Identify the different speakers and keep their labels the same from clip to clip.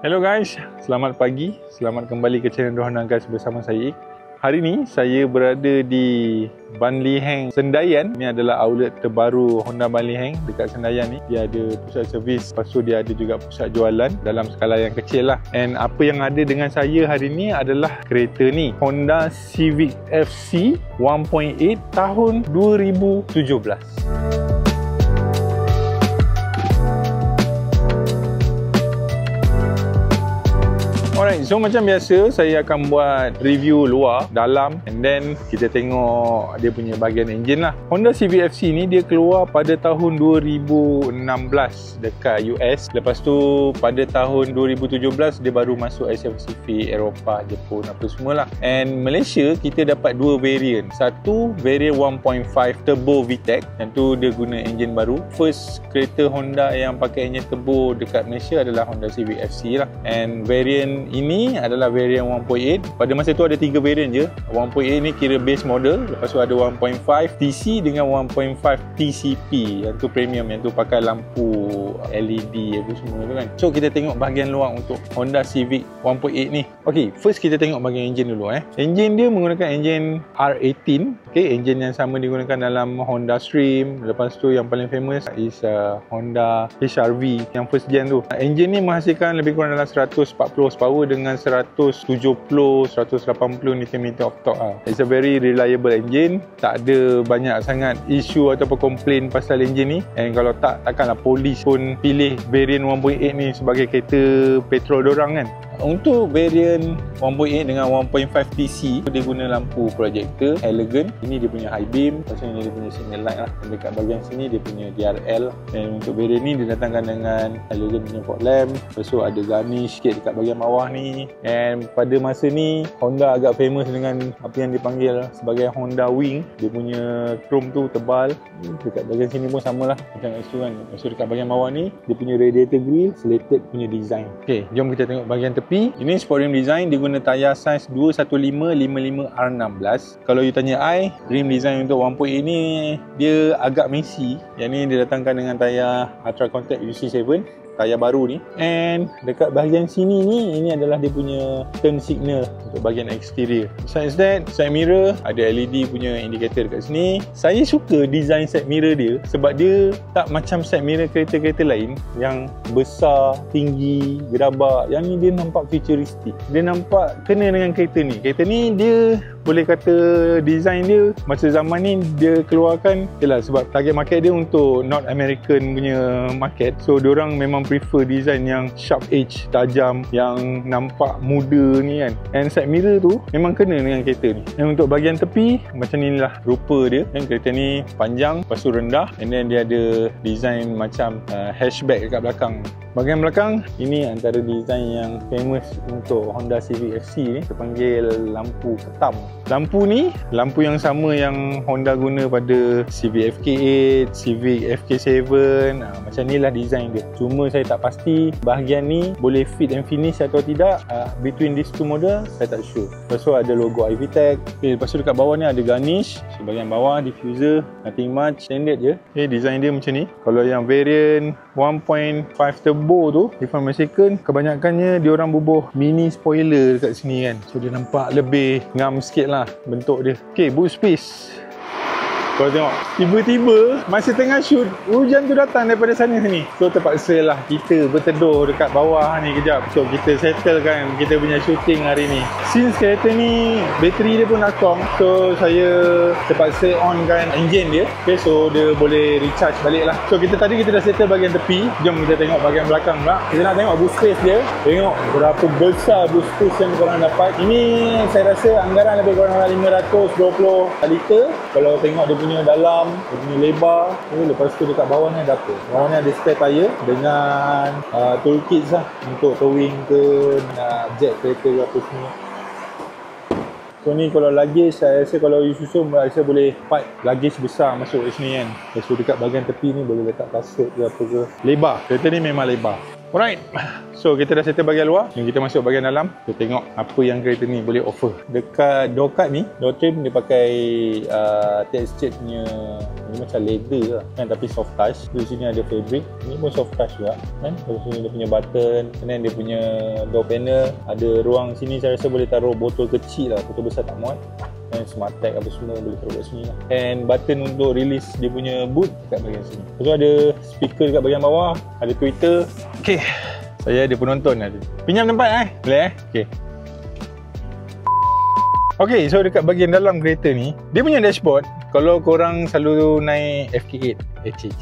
Speaker 1: Hello guys, selamat pagi. Selamat kembali ke channel Honda Guys bersama saya. Hari ni saya berada di Ban Lee Heng, Sendayan. Ini adalah outlet terbaru Honda Ban Lee Heng dekat Sendayan ni. Dia ada pusat servis, lepas tu dia ada juga pusat jualan dalam skala yang kecil lah. And apa yang ada dengan saya hari ni adalah kereta ni, Honda Civic FC 1.8 tahun 2017. Alright, so macam biasa saya akan buat review luar, dalam, and then kita tengok dia punya bahagian enjin lah. Honda Civic FC ni dia keluar pada tahun 2016 dekat US. Lepas tu pada tahun 2017 dia baru masuk Asia Pasifik, Eropah, Jepun, apa semualah. And Malaysia kita dapat dua variant. Satu variant 1.5 turbo VTEC, yang tu dia guna enjin baru. First kereta Honda yang pakai enjin turbo dekat Malaysia adalah Honda Civic FC lah. And variant ini adalah variant 1.8. Pada masa tu ada 3 variant je. 1.8 ni kira base model. Lepas tu ada 1.5 TC dengan 1.5 TCP. Yang tu premium, yang tu pakai lampu LED apa semua tu kan. So kita tengok bahagian luar untuk Honda Civic 1.8 ni. Okay, first kita tengok bahagian enjin dulu. Enjin dia menggunakan enjin R18. Okay, enjin yang sama digunakan dalam Honda Stream. Lepas tu yang paling famous is Honda HR-V yang first gen tu. Enjin ni menghasilkan lebih kurang dalam 140 horsepower dengan 170-180 Nm of torque. It's a very reliable engine. Tak ada banyak sangat isu ataupun komplain pasal enjin ni. And kalau takkanlah polis pun pilih variant 1.8 ni sebagai kereta petrol dorang kan. Untuk variant 1.8 dengan 1.5 TC dia guna lampu projector elegant. Ini dia punya high beam, lepas ni dia punya signal light lah. Dan dekat bahagian sini dia punya DRL. Dan untuk variant ni dia datangkan dengan elegant punya fog lamp. Lepas tu ada garnish sikit dekat bahagian bawah ni. And pada masa ni Honda agak famous dengan apa yang dipanggil sebagai Honda Wing. Dia punya chrome tu tebal. Dekat bahagian sini pun samalah macam kat situ kan. So dekat bahagian bawah ni dia punya radiator grill slated punya design. Okay, jom kita tengok bahagian tepi. Ini sport rim design, dia guna tayar saiz 215/55R16. Kalau you tanya I, rim design untuk 1.8 ni dia agak messy. Yang ni dia datangkan dengan tayar Ultra Contact UC7, tayar baru ni. And dekat bahagian sini ni, ini adalah dia punya turn signal untuk bahagian exterior. Besides that, side mirror ada LED punya indicator dekat sini. Saya suka design side mirror dia sebab dia tak macam side mirror kereta-kereta lain yang besar, tinggi, gerabak. Yang ni dia nampak futuristik. Dia nampak kena dengan kereta ni. Kereta ni dia boleh kata design dia masa zaman ni dia keluarkan yalah, sebab target market dia untuk North American punya market. So diorang memang prefer design yang sharp edge, tajam, yang nampak muda ni kan. And side mirror tu memang kena dengan kereta ni. Dan untuk bahagian tepi macam ni lah rupa dia. Dan kereta ni panjang, lepas tu rendah, and then dia ada design macam hatchback dekat belakang. Bahagian belakang ini antara design yang famous untuk Honda Civic FC ni, terpanggil lampu ketam. Lampu ni lampu yang sama yang Honda guna pada Civic FK8, Civic FK7. Macam ni lah design dia. Cuma saya tak pasti bahagian ni boleh fit and finish atau tidak. Between these two model saya tak sure. Lepas tu ada logo iVTEC. Okay, lepas tu dekat bawah ni ada garnish. So bahagian bawah diffuser, nothing much, standard je. Okay, design dia macam ni. Kalau yang variant 1.5 turbo tu, if I'm mistaken, kebanyakannya diorang bubuh mini spoiler dekat sini kan. So dia nampak lebih ngam sikit lah bentuk dia. Okay, boot space. Kau tengok, tiba-tiba masa tengah shoot, hujan tu datang daripada sana sini. So terpaksa lah kita berteduh dekat bawah ni kejap. So kita settlekan kita punya shooting hari ni. Since kereta ni bateri dia pun dah kong, so saya terpaksa on kan engine dia. Okay, so dia boleh recharge balik lah. So kita dah settle bahagian tepi. Jom kita tengok bahagian belakang pula. Kita nak tengok boot space dia. Tengok berapa besar boot space yang korang dapat. Ini saya rasa anggaran lebih kurang 520 liter. Kalau tengok dia punya dalam, dia punya lebar. Lepas tu dekat bawah ni ada apa? Bawah ni ada spare tire dengan toolkits lah untuk towing ke jet kereta ke apa semua. So ni kalau luggage, saya rasa kalau you susun, saya boleh part luggage besar masuk ke sini kan. Lepas tu dekat bahagian tepi ni boleh letak kasut ke apa ke. Lebar, kereta ni memang lebar. Alright, so kita dah settle bahagian luar dan kita masuk bahagian dalam. Kita tengok apa yang kereta ni boleh offer. Dekat door card ni, door trim dia pakai textured punya, ni macam leather lah kan, tapi soft touch. Di sini ada fabric, ni pun soft touch juga kan. Di sini dia punya button, dan dia punya door panel. Ada ruang sini saya rasa boleh taruh botol kecil lah, botol besar tak muat. Dan smart tag apa semua boleh taruh kat sini lah. And button untuk release dia punya boot dekat bahagian sini. Lepas tu ada speaker dekat bahagian bawah, ada Twitter. Okay, saya ada penonton ada. Pinjam tempat boleh Okay. Okay, so dekat bahagian dalam kereta ni, dia punya dashboard, kalau korang selalu naik FK8,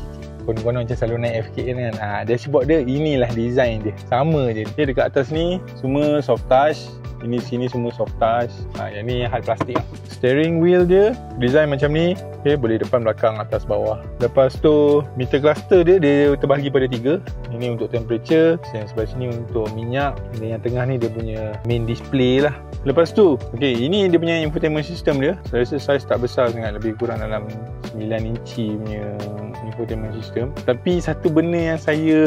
Speaker 1: konon-konon macam selalu naik FK8 kan, dashboard dia inilah design dia, sama je. Dia dekat atas ni semua soft touch, ini sini semua soft touch. Yang ni hard plastik lah. Steering wheel dia design macam ni. Okay, boleh depan, belakang, atas, bawah. Lepas tu meter cluster dia terbahagi pada 3. Ini untuk temperature, yang sebelah sini untuk minyak, dan yang tengah ni dia punya main display lah. Lepas tu, okay, ini dia punya infotainment system dia. Saya rasa saiz tak besar sangat, lebih kurang dalam 9 inci punya infotainment system. Tapi satu benda yang saya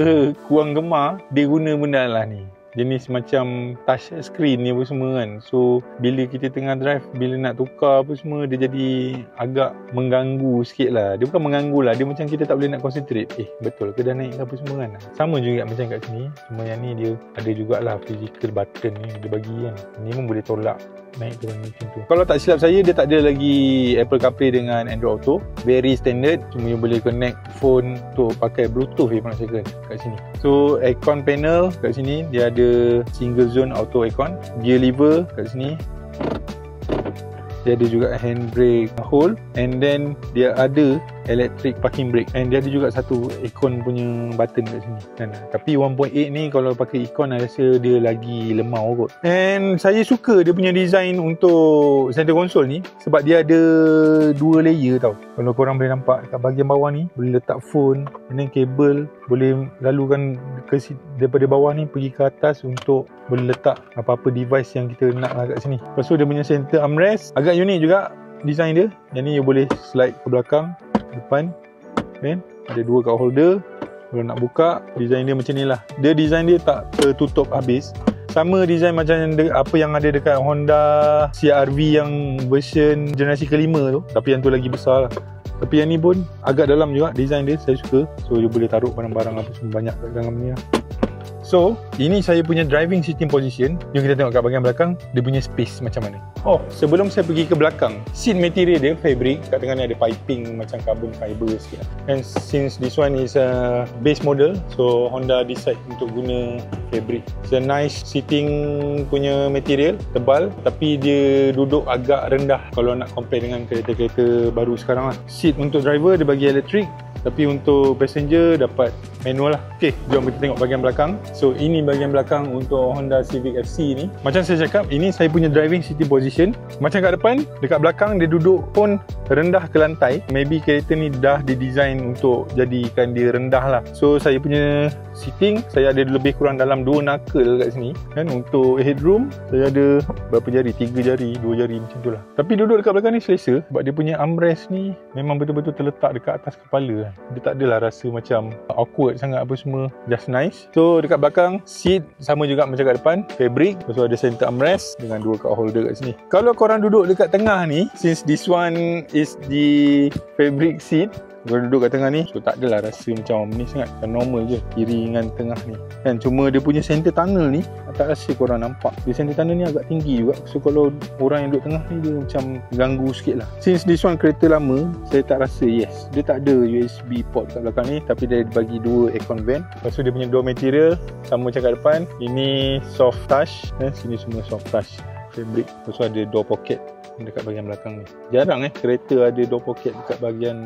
Speaker 1: kurang gemar, dia guna benda lah ni, jenis macam touch screen ni apa semua kan. So bila kita tengah drive, bila nak tukar apa semua, dia jadi agak mengganggu sikit lah. Dia bukan mengganggu lah, dia macam kita tak boleh nak concentrate. Betul ke dah naik ke apa semua kan. Sama juga macam kat sini, cuma yang ni dia ada jugalah physical button ni dia bagi kan. Ni pun boleh tolak naik turun macam tu. Kalau tak silap saya, dia tak ada lagi Apple CarPlay dengan Android Auto. Very standard, cuma you boleh connect phone tu pakai Bluetooth nak cakap kat sini. So aircon panel kat sini dia ada single zone auto aircon. Gear lever kat sini. Dia ada juga handbrake hole, and then dia ada electric parking brake, and dia ada juga satu Econ punya button kat sini kan. Tapi 1.8 ni kalau pakai Econ saya rasa dia lagi lemau kot. And saya suka dia punya design untuk center console ni, sebab dia ada 2 layer tau. Kalau korang boleh nampak kat bahagian bawah ni boleh letak phone, and then kabel boleh lalukan daripada bawah ni pergi ke atas untuk boleh letak apa-apa device yang kita nak kat sini. Lepas tu dia punya center armrest agak unik juga design dia. Yang ni you boleh slide ke belakang, depan, kan? Ada 2 cup holder. Kalau nak buka, design dia macam ni lah. Dia design dia tak tertutup habis. Sama design macam apa yang ada dekat Honda CR-V yang version generasi kelima tu, tapi yang tu lagi besar lah. Tapi yang ni pun agak dalam juga design dia, saya suka. So dia boleh taruh barang-barang apa semua banyak kat dalam ni lah. So, ini saya punya driving sitting position. Jom kita tengok kat bahagian belakang, dia punya space macam mana. Sebelum saya pergi ke belakang, seat material dia fabric. Kat tengah ni ada piping macam carbon fiber sikit. And since this one is a base model, so Honda decide untuk guna fabric. It's a nice sitting punya material, tebal, tapi dia duduk agak rendah kalau nak compare dengan kereta-kereta baru sekarang lah. Seat untuk driver dia bagi elektrik, tapi untuk passenger dapat manual lah. Okay, jom kita tengok bahagian belakang. So ini bahagian belakang untuk Honda Civic FC ni. Macam saya cakap, ini saya punya driving sitting position. Macam kat depan, dekat belakang dia duduk pun rendah ke lantai. Maybe kereta ni dah didesign untuk jadikan dia rendah lah. So saya punya sitting, saya ada lebih kurang dalam 2 knuckle kat sini kan. Untuk headroom, saya ada berapa jari? 3 jari, 2 jari macam tu lah. Tapi duduk dekat belakang ni selesa, sebab dia punya armrest ni memang betul-betul terletak dekat atas kepala lah. Dia tak adalah rasa macam awkward sangat apa semua, just nice. So dekat belakang, seat sama juga macam kat depan, fabric. Lepas tu ada center armrest dengan 2 cup holder kat sini. Kalau korang duduk dekat tengah ni, since this one is the fabric seat, kalau duduk kat tengah ni, so tak adalah rasa macam ni sangat, macam normal je kiri dengan tengah ni kan. Cuma dia punya center tunnel ni, tak rasa korang nampak, dia center tunnel ni agak tinggi juga. So kalau orang yang duduk tengah ni, dia macam ganggu sikit lah. Since this one kereta lama, saya tak rasa, yes, dia tak ada USB port kat belakang ni, tapi dia bagi 2 aircon vent. Lepas tu dia punya door material sama macam kat depan. Ini soft touch, sini semua soft touch fabric. Lepas tu ada door pocket dekat bahagian belakang ni. Jarang kereta ada door pocket dekat bahagian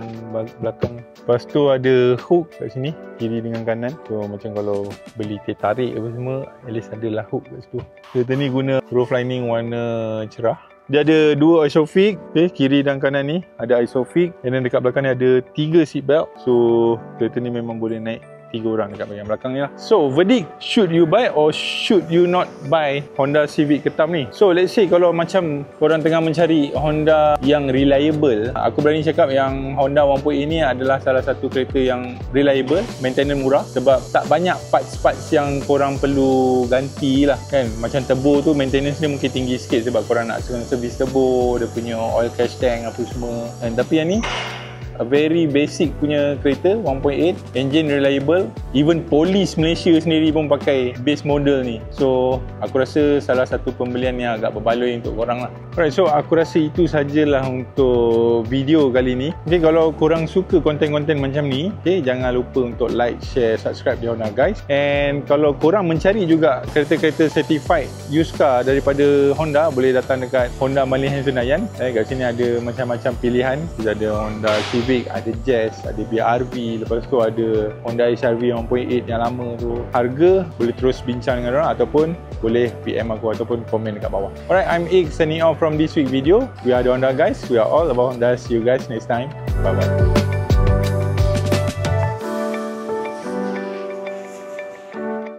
Speaker 1: belakang. Lepas tu ada hook kat sini, kiri dengan kanan. So macam kalau beli teh tarik apa semua, at least adalah hook kat situ. Kereta ni guna roof lining warna cerah. Dia ada 2 isofix, kiri dan kanan ni ada isofix. And then dekat belakang ni ada 3 seat belt. So kereta ni memang boleh naik 3 orang dekat bahagian belakang ni lah. So verdict, should you buy or should you not buy Honda Civic Ketam ni? So let's say kalau macam korang tengah mencari Honda yang reliable, aku berani cakap yang Honda 1.8 ni adalah salah satu kereta yang reliable, maintenance murah, sebab tak banyak parts-parts yang korang perlu ganti lah kan. Macam turbo tu maintenance dia mungkin tinggi sikit sebab korang nak service turbo, dia punya oil catch tank apa semua kan. Tapi yang ni a very basic punya kereta 1.8, engine reliable, even polis Malaysia sendiri pun pakai base model ni. So aku rasa salah satu pembelian yang agak berbaloi untuk korang lah. Alright, so aku rasa itu sajalah untuk video kali ni. Okay, kalau korang suka konten-konten macam ni, okay, jangan lupa untuk like, share, subscribe di Honda guys. And kalau korang mencari juga kereta-kereta certified used car daripada Honda, boleh datang dekat Honda Malihan Senayan. Kat sini ada macam-macam pilihan. Kita ada Honda Civic, ada Jazz, ada BRV, lepas tu ada Honda HR-V 1.8 yang lama tu. Harga boleh terus bincang dengan orang ataupun boleh PM aku ataupun komen dekat bawah. Alright, I'm Ig signing off from this week video. We are the Honda guys. We are all about Honda. See you guys next time. Bye bye.